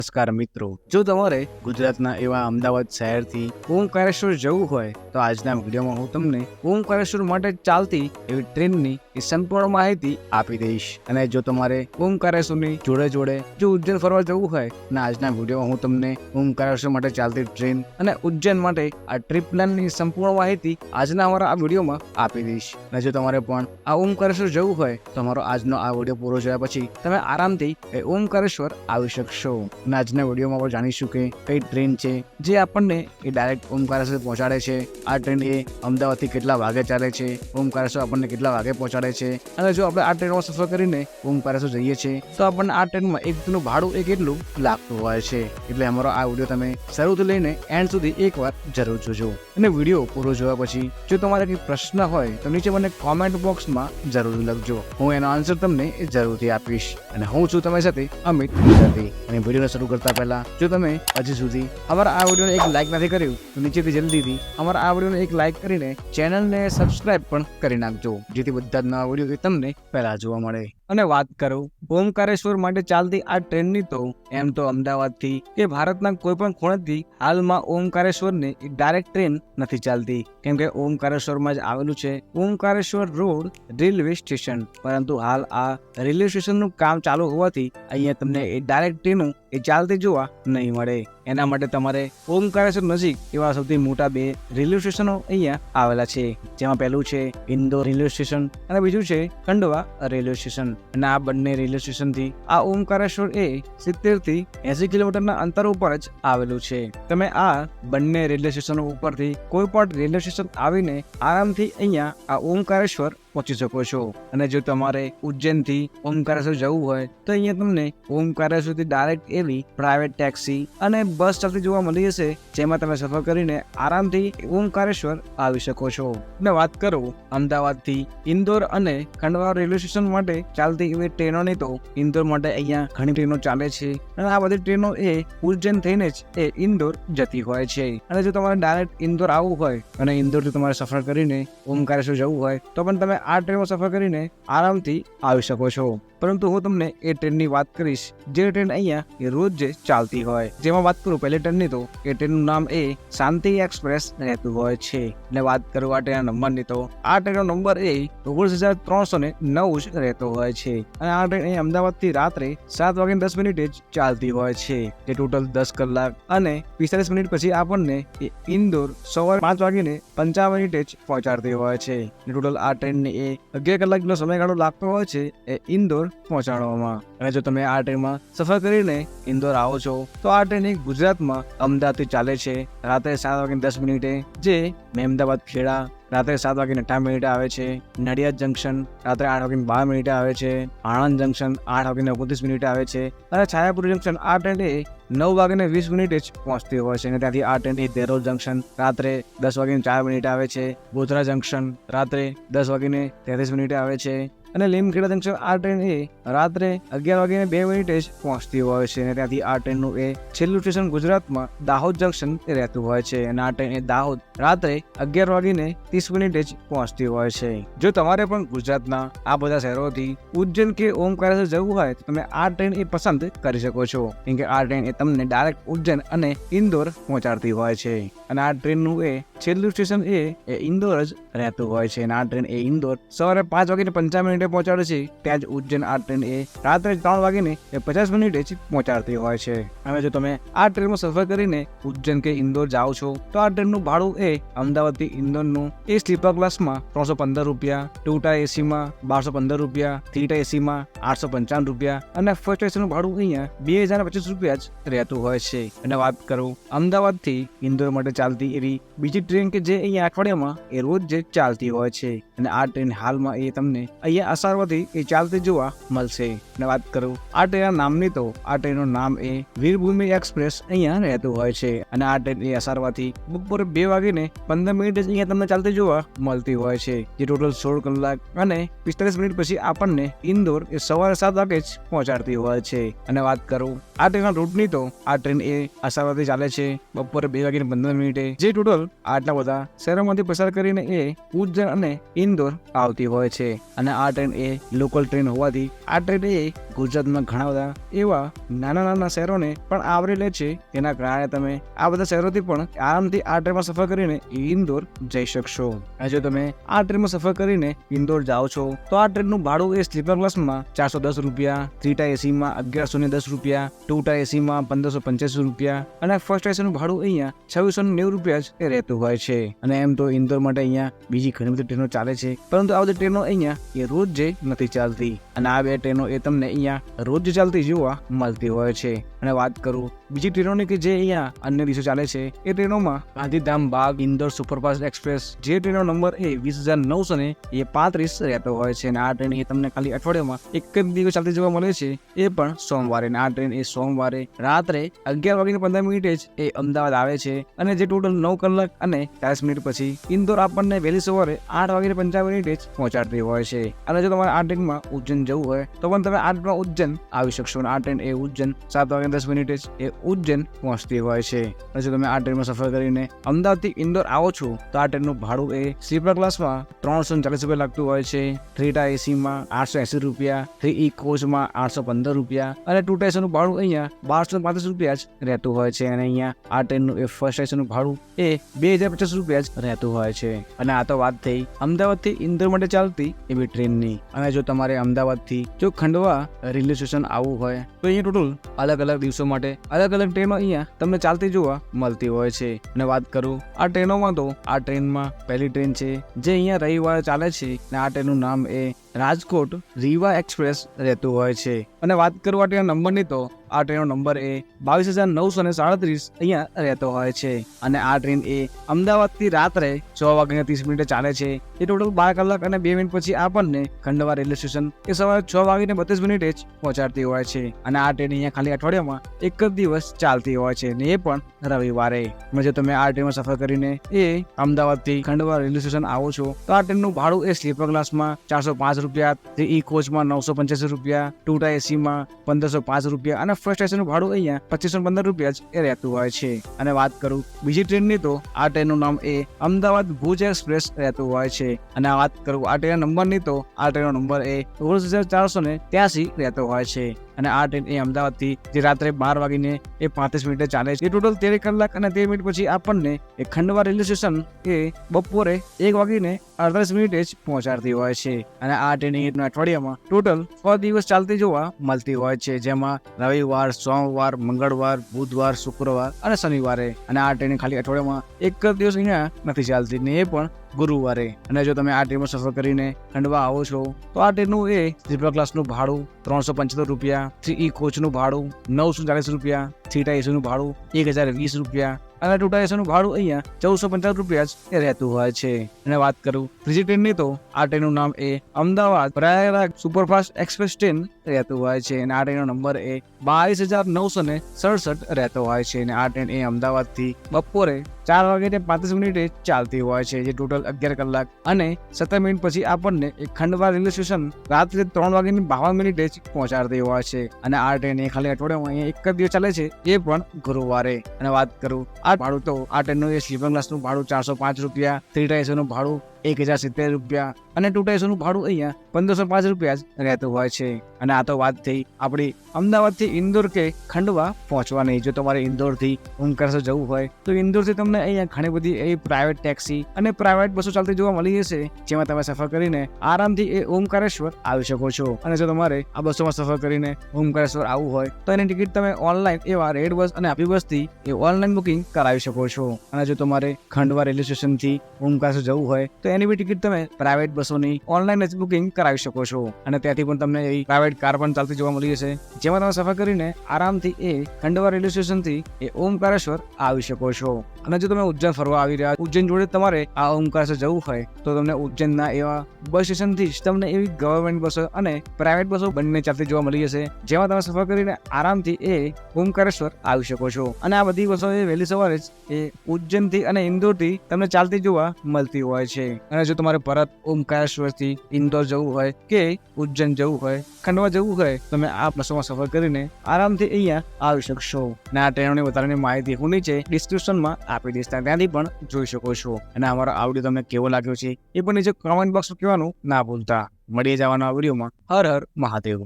નમસ્કાર મિત્રો, જો તમારે ગુજરાતના એવા અમદાવાદ શહેરથી ઓમકારેશ્વર જવું હોય તો આજના વિડીયોમાં હું તમને ઓમકારેશ્વર માટે ચાલતી એવી ટ્રેનની સંપૂર્ણ માહિતી આપી દઈશ. અને જો તમારે ઓમકારેશ્વરની જોડે જોડે જો ઉજ્જૈન ફરવા જવું હોય ને આજના વિડીયોમાં હું તમને ઓમકારેશ્વર માટે ચાલતી ટ્રેન અને ઉજ્જૈન માટે આ ટ્રીપ પ્લાનની સંપૂર્ણ માહિતી આજના અમારા આ વિડીયોમાં આપી દઈશ. અને જો તમારે પણ આ ઓમકારેશ્વર જવું હોય તો અમારો આજનો આ વિડીયો પૂરો જોયા પછી તમે આરામથી એ ઓમકારેશ્વર આવી શકશો. આજના વિડીયોમાં આપણે જાણીશું કે કઈ ટ્રેન છે જે આપણને એ ડાયરેક્ટ ઓમકારેશ્વર પહોંચાડે છે. આ ટ્રેન એ અમદાવાદથી કેટલા વાગે ચાલે છે, ઓમકારેશ્વર આપણને કેટલા વાગે પહોંચાડે છે, અને જો આપણે આ ટ્રેનમાં સફર કરીને ઓમકારેશ્વર જઈએ છીએ તો આપણને આ ટ્રેનમાં એક દિનનું ભાડું એ કેટલું લાગતું હોય છે. એટલે અમારો આ વિડીયો તમે શરૂથી લઈને એન્ડ સુધી એકવાર જરૂર જોજો. અને વિડીયો પૂરો જોયા પછી જો તમારે કંઈ પ્રશ્ન હોય તો નીચે મને કોમેન્ટ બોક્સમાં જરૂર લખજો. હું એનો આન્સર તમને જરૂરથી આપીશ. અને હું છું તમારી સાથે અમિત ગુજરાતી. અને વિડીયોને શરૂ કરતા પહેલા જો તમે હજી સુધી અમારા આ વિડીયોને એક લાઈક નથી કર્યું તો નીચેથી જલ્દીથી અમારા આ વિડીયોને એક લાઈક કરીને ચેનલને સબસ્ક્રાઇબ પણ કરી નાખજો, જેથી બધા જ નવા વિડીયો તમને પહેલા જોવા મળે. અને વાત કરું ઓમકારેશ્વર માટે ચાલતી આ ટ્રેનની તો એમ તો અમદાવાદથી કે ભારતના કોઈ પણ ખૂણેથી હાલમાં ઓમકારેશ્વરની ડાયરેક્ટ ટ્રેન નથી ચાલતી, કેમ કે ઓમકારેશ્વરમાં જ આવેલું છે ઓમકારેશ્વર રોડ રેલવે સ્ટેશન. પરંતુ હાલ આ રેલવે સ્ટેશનનું કામ ચાલુ હોવાથી અહીંયા તમને એ ડાયરેક્ટ ટ્રેનો એ ચાલતી જોવા નહીં મળે. એના માટે તમારે ઓમકારેશ્વર નજીક એવા સૌથી મોટા બે રેલવે સ્ટેશનો અહીંયા આવેલા છે, જેમાં પહેલું છે ઇન્દોર રેલવે સ્ટેશન અને બીજું છે ખંડવા રેલવે સ્ટેશન. અને આ બંને રેલવે સ્ટેશનથી આ ઓમકારેશ્વર એ 70 થી 80 કિલોમીટરના અંતર ઉપર જ આવેલું છે. તમે આ બંને રેલવે સ્ટેશનો ઉપરથી કોઈ પણ રેલવે સ્ટેશન આવીને આરામથી અહીંયા આ ઓમકારેશ્વર પહોંચી શકો છો. અને જો તમારે ઉજ્જૈનથી ઓમકારેશ્વર જવું હોય તો અહીંયા તમને ઓમકારેશ્વરથી ડાયરેક્ટ એવી પ્રાઇવેટ ટેક્સી અને બસ ચાલતી જોવા મળી જશે, જેમાં તમે સફર કરીને આરામથી ઓમકારેશ્વર આવી શકો છો. અને વાત કરું અમદાવાદથી ઇન્દોર અને ખંડવા રેલવે સ્ટેશન માટે ચાલતી એવી ટ્રેનોની તો ઇન્દોર માટે અહીંયા ઘણી ટ્રેનો ચાલે છે. અને આ બધી ટ્રેનો એ ઉજ્જૈન થઈને જ એ ઇન્દોર જતી હોય છે. અને જો તમારે ડાયરેક્ટ ઇન્દોર આવવું હોય અને ઇન્દોરથી તમારે સફર કરીને ઓમકારેશ્વર જવું હોય તો પણ તમે આ ટ્રેનમાં સફર કરીને આરામથી આવી શકો છો. પરંતુ હું તમને એ ટ્રેનની વાત કરીશ જે ટ્રેન અહીંયા એ રોજ જે ચાલતી હોય. જેમાં વાત કરું પહેલી ટ્રેનની તો એ ટ્રેનનું નામ એ શાંતિ એક્સપ્રેસ રહેતું હોય છે. અને વાત કરું આ ટ્રેનના નંબરની તો આ ટ્રેનનો નંબર એ 19,309 જ રહેતો હોય છે. અને આ ટ્રેન અહીં અમદાવાદથી રાત્રે 7:10 જ ચાલતી હોય છે, જે ટોટલ 10 કલાક અને 45 મિનિટ પછી આપણને એ ઇન્દોર સવારે 5:55 જ પહોંચાડતી હોય છે. ટોટલ આ ટ્રેનને એ 11 કલાકનો સમયગાળો લાગતો હોય છે એ ઇન્દોર પહોંચાડવામાં. અને જો તમે આ ટ્રેનમાં સફર કરીને ઇન્દોર આવો છો તો આ ટ્રેન ગુજરાતમાં અમદાવાદથી ચાલે છે રાત્રે 7:10 જે મહેમદાવાદ ખેડા રાત્રે 7:58 આવે છે, નડિયાદ જંકશન રાત્રે 8:12 આવે છે, આણંદ જંકશન 8:29 આવે છે, અને છાયાપુર જંકશન આ ટ્રેન 9:20 જ પહોંચતી હોય છે. અને ત્યાંથી આ ટ્રેન દેરોલ જંકશન રાત્રે 10:04 આવે છે, ગોધરા જંકશન રાત્રે 10:33 આવે છે, અને લીમખેડા જંકશન આ ટ્રેન રાત્રે 11:02 જ પહોંચતી હોય છે. અને ત્યાંથી આ ટ્રેનનું છેલ્લું સ્ટેશન ગુજરાતમાં દાહોદ જંકશન રહેતું હોય છે. અને આ ટ્રેન દાહોદ રાત્રે 11:30 જ પહોંચતી હોય છે. જો તમારે પણ ગુજરાતના આ બધા શહેરોથી ઉજ્જૈન કે ઓમકારેશ્વર જવું હોય તો તમે આ ટ્રેન પસંદ કરી શકો છો, કેમ કે આ ટ્રેન તમને ડાયરેક્ટ ઉજ્જૈન અને ઇન્દોર પહોંચાડતી હોય છે. અને આ ટ્રેનનું છેલ્લું સ્ટેશન ઇન્દોર જ રહેતું હોય છે. અને આ ટ્રેન ઇન્દોર સવારે 5:55 પહોંચાડે છે, ત્યાં જ ઉજ્જૈન આ ટ્રેન રાત્રે 3:50 જ પહોંચાડતી હોય છે. હવે જો તમે આ ટ્રેનમાં સફર કરીને ઉજ્જૈન કે ઇન્દોર જાઓ છો તો આ ટ્રેનનું ભાડું અમદાવાદથી ઇન્દોરનું સ્લીપર ક્લાસમાં 315 રૂપિયા, 2 ટાયર એસીમાં 1215 રૂપિયા, 3 ટાયર એસીમાં 855 રૂપિયા અને ફર્સ્ટ એસીનું ભાડું અહીંયા 2025 રૂપિયા જ રહેતું હોય છે. અને વાત કરું અમદાવાદથી ઇન્દોર માટે ચાલતી એવી બીજી ટ્રેન કે જે અહીંયા અઠવાડિયામાં રોજ જે ચાલતી હોય છે. અને આ ટ્રેન હાલમાં તમને અહીંયા અસારવાથી ચાલતી જોવા મળશે. અને વાત કરું આ ટ્રેનના નામની તો આ ટ્રેનનું નામ વીરભૂમિ એક્સપ્રેસ અહીંયા રહેતું હોય છે. અને આ ટ્રેન અસારવાથી બપોરે 2:15 જ અહીંયા તમને ચાલતી જોવા મળતી હોય છે, જે ટોટલ 16 કલાક અને 45 મિનિટ પછી આપણને ઇન્દોર સવારે 7 વાગે જ પહોંચાડતી હોય છે. અને વાત કરું આ ટ્રેનના રૂટની તો આ ટ્રેન અસારવાથી ચાલે છે બપોરે 2:15 જે ટોટલ આટલા બધા શહેરોમાંથી પસાર કરીને ઉજ્જૈન અને ઇન્દોર આવતી હોય છે. અને આ ટ્રેન એ લોકલ ટ્રેન હોવાથી આ ટ્રેન એ ગુજરાતમાં ઘણા બધા એવા નાના નાના શહેરોને પણ આવરી લે છે. તેના કારણે તમે આ બધા શહેરોથી પણ આરામથી આ ટ્રેનમાં સફર કરીને ઇન્દોર જઈ શકશો. જો તમે આ ટ્રેનમાં સફર કરીને ઇન્દોર જાઓ છો તો આ ટ્રેનનું ભાડું એ સ્લીપર ક્લાસમાં 410 રૂપિયા, 3 એસીમાં 1110 રૂપિયા, 2 એસીમાં 1585 રૂપિયા અને ફર્સ્ટ એસીનું ભાડું અહીંયા 2690 રૂપિયા જ રહેતું હોય છે. અને એમ તો ઇન્દોર માટે અહીંયા બીજી ઘણી બધી ટ્રેનો ચાલે છે, પરંતુ આ બધી ટ્રેનો અહીંયા એ રોજ જે નથી ચાલતી. અને આ બે ટ્રેનો એ તમને અહીંયા રોજ ચાલતી જોવા મળતી હોય છે. અને વાત કરું બીજી ટ્રેનોની કે જે અહીંયા અન્ય દિવસે ચાલે છે, એ ટ્રેનોમાં ગાંધીધામ બાગ ઇન્દોર સુપરફાસ્ટ એક્સપ્રેસ જે ટ્રેનનો નંબર એ 20,935 રહેતો હોય છે. અને આ ટ્રેન એ તમને ખાલી અઠવાડિયામાં એક જ દિવસ ચાલતી જોવા મળે છે, એ પણ સોમવારે. આ ટ્રેન એ સોમવારે રાત્રે 11:15 જ એ અમદાવાદ આવે છે. અને જે ટોટલ 9 કલાક અને 40 મિનિટ પછી ઇન્દોર આપણને વહેલી સવારે 8:55 જ પહોંચાડતી હોય છે. અને જો તમારે આ ટ્રેનમાં ઉજ્જૈન જવું હોય તો પણ તમે આ ટ્રેનમાં ઉજ્જૈન આવી શકશો. અને આ ટ્રેન એ ઉજ્જૈન 7:10 જ એ ઉજ્જૈન પહોંચતી હોય છે. અને જો તમે આ ટ્રેનમાં સફર કરીને અમદાવાદથી ઇન્દોર આવો છો તો આ ટ્રેનનું ભાડું એ સ્લીપર ક્લાસમાં 340 રૂપિયા લાગતું હોય છે, 3 એસીમાં 880 રૂપિયા, 3 કોચમાં 815 રૂપિયા અને 2 એસીનું ભાડું અહીંયા 1235 રૂપિયા જ રહેતું હોય છે. અને અહીંયા આ ટ્રેનનું એ ફર્સ્ટ એસીનું ભાડું એ 2050 રૂપિયા જ રહેતું હોય છે. અને આ તો વાત થઈ અમદાવાદથી ઇન્દોર માટે ચાલતી એવી ટ્રેનની. અને જો તમારે અમદાવાદથી જો ખંડવા રેલવે સ્ટેશન આવવું હોય તો અહીંયા ટોટલ અલગ અલગ દિવસો માટે અલગ અલગ ટ્રેનો અહીંયા તમને ચાલતી જોવા મળતી હોય છે. અને વાત કરું આ ટ્રેનોમાં તો આ ટ્રેનમાં પહેલી ટ્રેન છે જે અહીંયા રવિવારે ચાલે છે. અને આ ટ્રેનનું નામ એ રાજકોટ રીવા એક્સપ્રેસ રહેતું હોય છે. અને વાત કરું આ ટ્રેન નંબરની તો આ ટ્રેનનો નંબર એ 22,937 અહીંયા રહેતો હોય છે. અને આ ટ્રેન એ અમદાવાદથી રાત્રે 6:30 ચાલે છે. એ ટોટલ 12 કલાક અને 2 મિનિટ પછી આપણને ખંડવા રેલવે સ્ટેશન એ સવારે 6:32 જ પહોંચાડતી હોય છે. અને આ ટ્રેન અહીંયા ખાલી અઠવાડિયામાં એક જ દિવસ ચાલતી હોય છે, ને એ પણ રવિવારે. જો તમે આ ટ્રેનમાં સફર કરીને એ અમદાવાદથી ખંડવા રેલવે સ્ટેશન આવો છો તો આ ટ્રેનનું ભાડું એ સ્લીપર ક્લાસમાં 405 રૂપિયા, 3 કોચમાં 985 રૂપિયા, 2 એસીમાં 1505 રૂપિયા અને ફર્સ્ટ એસીનું ભાડું અહીંયા 2515 રૂપિયા જ એ રહેતું હોય છે. અને વાત કરું બીજી ટ્રેનની તો આ ટ્રેનનું નામ એ અમદાવાદ ભુજ એક્સપ્રેસ રહેતું હોય છે. અને વાત કરું આ ટ્રેન નંબરની તો આ ટ્રેનનો નંબર એ 16,483 રહેતો હોય છે. અને આ ટ્રેન એ અમદાવાદથી જે રાત્રે 12:35 ચાલે છે. એ ટોટલ 13 કલાક અને 13 મિનિટ પછી આપણને એ ખંડવા રેલવે સ્ટેશન એ બપોરે 1:48 જ પહોંચાડતી હોય છે. અને આ ટ્રેન અઠવાડિયામાં ટોટલ 6 દિવસ ચાલતી જોવા મળતી હોય છે, જેમાં રવિવાર, સોમવાર, મંગળવાર, બુધવાર, શુક્રવાર અને શનિવારે. અને આ ટ્રેન ખાલી અઠવાડિયામાં એક જ દિવસ અહીંયા નથી ચાલતી, ને એ પણ ગુરુવારે. અને જો તમે આ ટ્રેનમાં સફર કરીને ખંડવા આવો છો તો આ ટ્રેનનું એ સ્લીપર ક્લાસનું ભાડું 375 રૂપિયા, 3 કોચનું ભાડું 940 રૂપિયા, 3 એસીનું ભાડું 1020 રૂપિયા અને 2 એસીનું ભાડું અહીંયા 1450 રૂપિયા જ રહેતું હોય છે. અને વાત કરું ત્રીજી ટ્રેનની તો આ ટ્રેનનું નામ એ Ahmedabad Prayagraj superfast express train રહેતું હોય છે. અને આ ટ્રેનનો નંબર એ 22,967 રહેતો હોય છે. અને આ ટ્રેન એ અમદાવાદથી બપોરે 4:35 ચાલતી હોય છે, જે ટોટલ 11 કલાક અને 17 મિનિટ પછી આપણને ખંડવા રેલવે સ્ટેશન રાત્રે 3:52 જ પહોંચાડતી હોય છે. અને આ ટ્રેન એ ખાલી અઠવાડિયામાં અહીંયા એક જ દિવસ ચાલે છે, એ પણ ગુરુવારે. અને વાત કરું આ ભાડું તો આ ટ્રેનનું એ સ્લીપર ક્લાસનું ભાડું 405 રૂપિયા, 3 એસીનું ભાડું 1070 રૂપિયા અને 2 એસીનું ભાડું અહીંયા 1505 રૂપિયા જ રહેતું હોય છે. અને આ તો વાત થઈ આપણી અમદાવાદથી ઇન્દોર કે ખંડવા પહોંચવાની. જો તમારે ઇન્દોરથી ઓમકારેશ્વર જવું હોય તો ઇન્દોરથી તમને અહીંયા ઘણી બધી એવી પ્રાઇવેટ ટેક્સી અને પ્રાઇવેટ બસો ચાલતી જોવા મળી જશે, જેમાં તમે સફર કરીને આરામથી એ ઓમકારેશ્વર આવી શકો છો. અને જો તમારે આ બસોમાં સફર કરીને ઓમકારેશ્વર આવવું હોય તો એની ટિકિટ તમે ઓનલાઈન એવા રેડ બસ અને આપી બસથી એ ઓનલાઈન બુકિંગ કરાવી શકો છો. અને જો તમારે ખંડવા રેલવે સ્ટેશનથી ઓમકારેશ્વર જવું હોય તો એની બી ટિકિટ તમે પ્રાઇવેટ બસોની ઓનલાઈન જ બુકિંગ કરાવી શકો છો. અને ત્યાંથી પણ તમને એવી પ્રાઇવેટ કાર પણ ચાલતી જોવા મળી જશે, જેમાં તમે સફર કરીને આરામથી એ ખંડવા રેલવે સ્ટેશનથી એ ઓમકારેશ્વર આવી શકો છો. અને જો તમે ઉજ્જૈન ફરવા આવી રહ્યા ઉજ્જૈન જોડે તમારે આ ઓમકારેશ્વર જવું હોય તો તમને ઉજ્જૈનના એવા બસ સ્ટેશનથી જ તમને એવી ગવર્મેન્ટ બસો અને પ્રાઇવેટ બસો બંને ચાલતી જોવા મળી જશે, જેમાં તમે સફર કરીને આરામથી એ ઓમકારેશ્વર આવી શકો છો. અને આ બધી બસો એ વહેલી સવારે જ એ ઉજ્જૈનથી અને ઇન્દોરથી તમને ચાલતી જોવા મળતી હોય છે. અને જો તમારે પરત ઓમકારેશ્વર ઓમકારેશ્વરથી ઇન્દોર જવું હોય કે ઉજ્જૈન જવું હોય, ખંડવા જવું હોય, તમે આ બસોમાં સફર કરીને આરામથી અહીંયા આવી શકશો. અને આ ટ્રેનોની વધારાની માહિતી હું નીચે ડિસ્ક્રિપ્શનમાં આપી દઈશ, ત્યાંથી પણ જોઈ શકો છો. અને અમારો આ વિડીયો તમને કેવો લાગ્યો છે એ પણ નીચે કોમેન્ટ બોક્સમાં કહેવાનું ના ભૂલતા. મળીએ જવાના વિડીયોમાં. હર હર મહાદેવ.